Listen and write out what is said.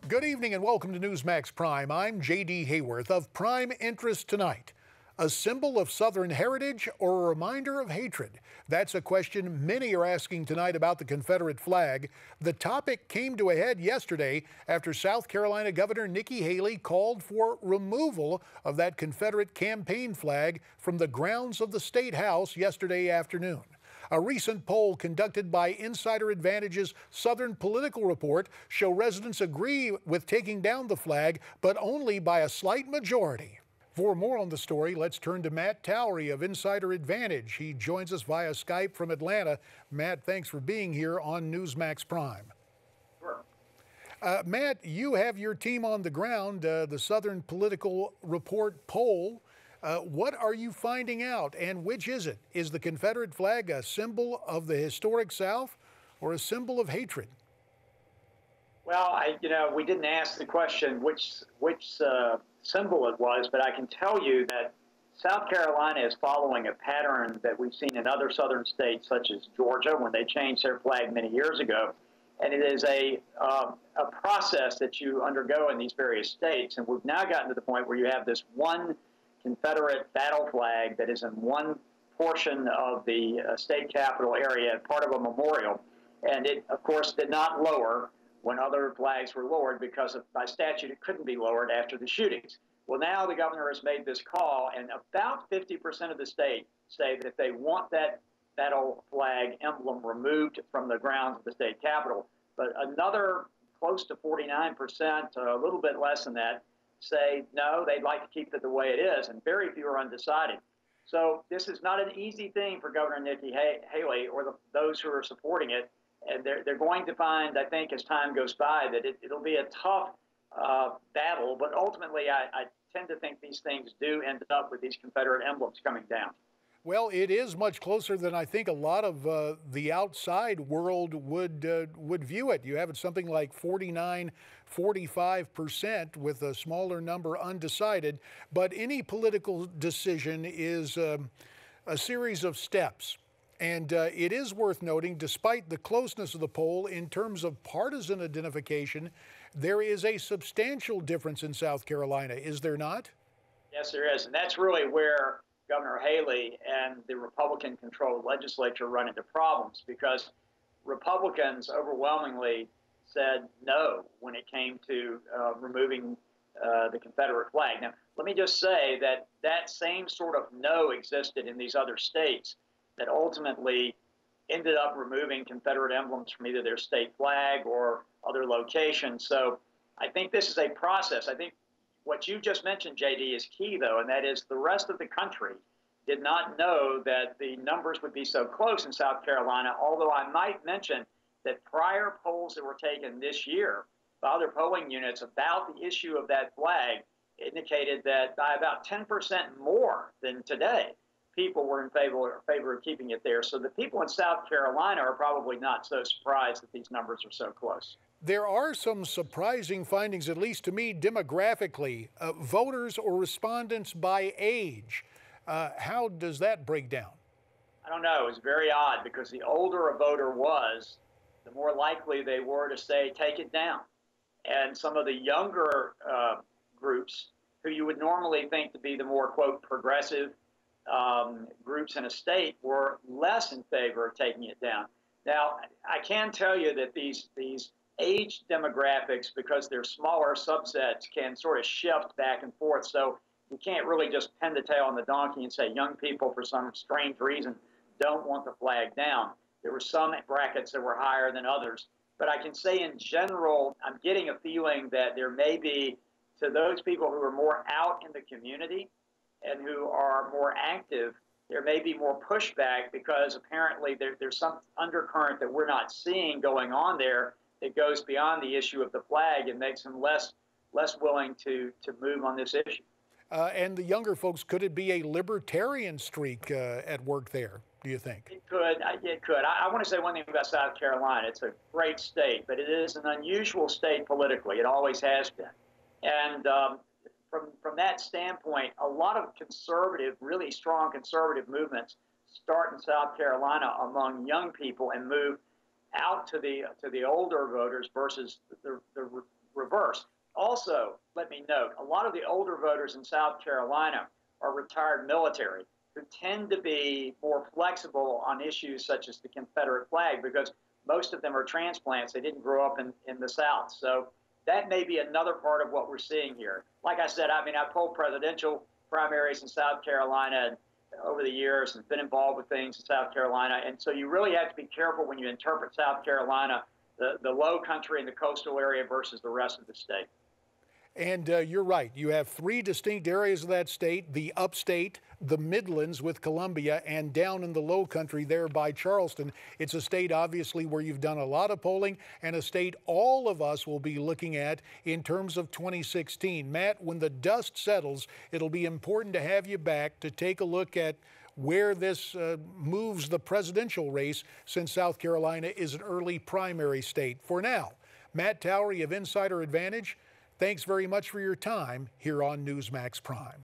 Good evening and welcome to Newsmax Prime. I'm J.D. Hayworth. Of prime interest tonight, a symbol of Southern heritage or a reminder of hatred? That's a question many are asking tonight about the Confederate flag. The topic came to a head yesterday after South Carolina Governor Nikki Haley called for removal of that Confederate campaign flag from the grounds of the State House yesterday afternoon. A recent poll conducted by Insider Advantage's Southern Political Report show residents agree with taking down the flag, but only by a slight majority. For more on the story, let's turn to Matt Towery of Insider Advantage. He joins us via Skype from Atlanta. Matt, thanks for being here on Newsmax Prime. Sure. Matt, you have your team on the ground, the Southern Political Report poll. What are you finding out, and which is it? Is the Confederate flag a symbol of the historic South or a symbol of hatred? Well, we didn't ask the question which symbol it was, but I can tell you that South Carolina is following a pattern that we've seen in other southern states, such as Georgia, when they changed their flag many years ago. And it is a process that you undergo in these various states. And we've now gotten to the point where you have this one Confederate battle flag that is in one portion of the state capitol area, part of a memorial. And it, of course, did not lower when other flags were lowered because by statute it couldn't be lowered after the shootings. Well, now the governor has made this call, and about 50% of the state say that they want that battle flag emblem removed from the grounds of the state capitol. But another close to 49%, a little bit less than that, say no, they'd like to keep it the way it is, and very few are undecided. So this is not an easy thing for Governor Nikki Haley or those who are supporting it, and they're going to find, I think, as time goes by, that it'll be a tough battle, but ultimately I tend to think these things do end up with these Confederate emblems coming down. Well, it is much closer than I think a lot of the outside world would view it. You have it something like 49, 45%, with a smaller number undecided. But any political decision is a series of steps. And it is worth noting, despite the closeness of the poll, in terms of partisan identification, there is a substantial difference in South Carolina, is there not? Yes, there is. And that's really where Governor Haley and the Republican-controlled legislature run into problems, because Republicans overwhelmingly said no when it came to removing the Confederate flag. Now, let me just say that that same sort of no existed in these other states that ultimately ended up removing Confederate emblems from either their state flag or other locations. So I think this is a process. I think what you just mentioned, JD, is key, though, and that is the rest of the country did not know that the numbers would be so close in South Carolina, although I might mention that prior polls that were taken this year by other polling units about the issue of that flag indicated that by about 10% more than today, people were in favor of keeping it there. So the people in South Carolina are probably not so surprised that these numbers are so close. There are some surprising findings, at least to me, demographically. Voters or respondents by age. How does that break down? I don't know. It's very odd, because the older a voter was, the more likely they were to say, take it down. And some of the younger groups, who you would normally think to be the more, quote, progressive groups in a state, were less in favor of taking it down. Now, I can tell you that these age demographics, because they're smaller subsets, can sort of shift back and forth. So you can't really just pin the tail on the donkey and say young people, for some strange reason, don't want the flag down. There were some brackets that were higher than others. But I can say in general, I'm getting a feeling that there may be, to those people who are more out in the community and who are more active, there may be more pushback, because apparently there's some undercurrent that we're not seeing going on there that goes beyond the issue of the flag and makes them less willing to move on this issue. And the younger folks, could it be a libertarian streak at work there, do you think? It could. It could. I want to say one thing about South Carolina. It's a great state, but it is an unusual state politically. It always has been. And from that standpoint, a lot of conservative, really strong conservative movements start in South Carolina among young people and move out to the older voters versus the reverse. Also, let me note, a lot of the older voters in South Carolina are retired military who tend to be more flexible on issues such as the Confederate flag because most of them are transplants. They didn't grow up in the South. So that may be another part of what we're seeing here. Like I said, I mean, I polled presidential primaries in South Carolina over the years and been involved with things in South Carolina. And so you really have to be careful when you interpret South Carolina, the low country and the coastal area versus the rest of the state. And you're right. You have three distinct areas of that state, the upstate, the Midlands with Columbia, and down in the low country there by Charleston. It's a state, obviously, where you've done a lot of polling and a state all of us will be looking at in terms of 2016. Matt, when the dust settles, it'll be important to have you back to take a look at where this moves the presidential race, since South Carolina is an early primary state. For now, Matt Towery of Insider Advantage, thanks very much for your time here on Newsmax Prime.